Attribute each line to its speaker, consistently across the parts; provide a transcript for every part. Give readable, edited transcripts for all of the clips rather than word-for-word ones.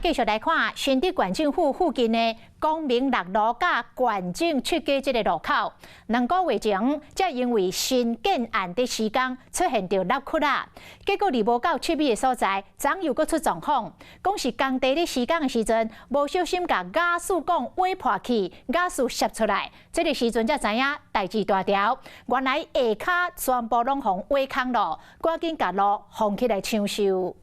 Speaker 1: 继续来看新竹县政府附近的光明六路甲县政出街这个路口，2个月前才因为新建案的时间出现着凹窟啦，结果离无到7米的所在，昨又搁出状况，讲是工地咧施工的时阵，无小心甲瓦斯管挖破去，瓦斯泄出来，这个时阵才知影代志大条，原来下骹全部拢互挖空了，赶紧甲路封起来抢修。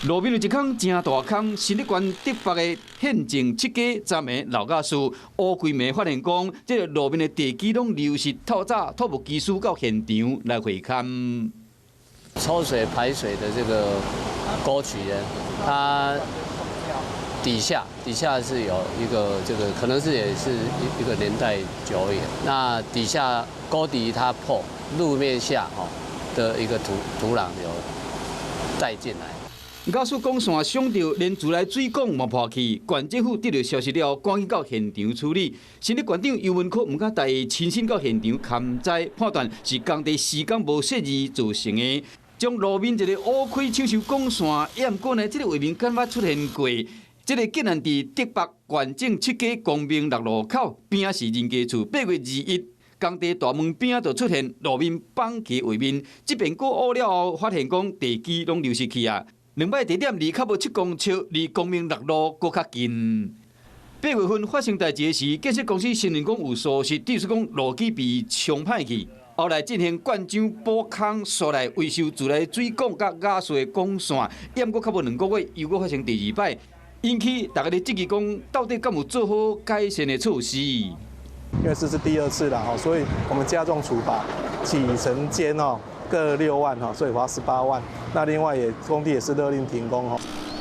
Speaker 2: 路边有一坑真大坑，新竹县竹北的县政七街站的老甲师乌开暝发现讲，这个路边的地基拢流失透早，土木技师到现场来会勘。
Speaker 3: 抽水排水的这个沟渠呢，它底下是有一个这个可能是也是一个年代久远，那底下沟底它破，路面下的一个土壤有带进来。
Speaker 2: 假使管线伤到，连自来水管嘛破去，县政府得到消息了，赶紧到现场处理。新竹县长尤文科唔敢带亲身到现场勘灾，判断是工地施工无设置造成的，将路面一个乌开抢修管线，验过呢，这个画面敢捌出现过。这个竟然伫竹北县政七街光明六路口边是人家厝，8月21。 工地大门边就出现路面绑起画面，这边过乌了后，发现讲地基拢流失去啊。 2摆地点离较无7公尺，离光明六路搁较近。8月份发生代志时，建设公司承认讲有疏失，意思讲路基被冲歹去。后来进行灌浆补空，刷来维修自来水管甲瓦斯的管线，验过较无2个月，又搁发生第2摆，引起大家的质疑讲，到底敢有做好改善的措施？因
Speaker 4: 为这是第2次了所以我们加重处罚，几层间各6万所以罚18万。那另外工地也是勒令停工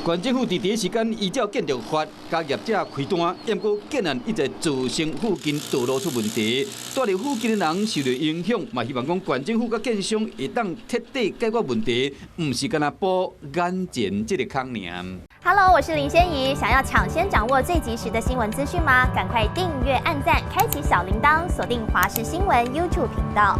Speaker 2: 县政府伫第一时间依照建筑法，甲业者开单，验过建案一直造成附近道路出问题，住伫附近的人受到影响，嘛希望讲县政府甲建商会当彻底解决问题，唔是干那补眼前这个坑尔。
Speaker 5: Hello， 我是林仙怡，想要抢先掌握最及时的新闻资讯吗？赶快订阅、按赞、开启小铃铛，锁定华视新闻 YouTube 频道。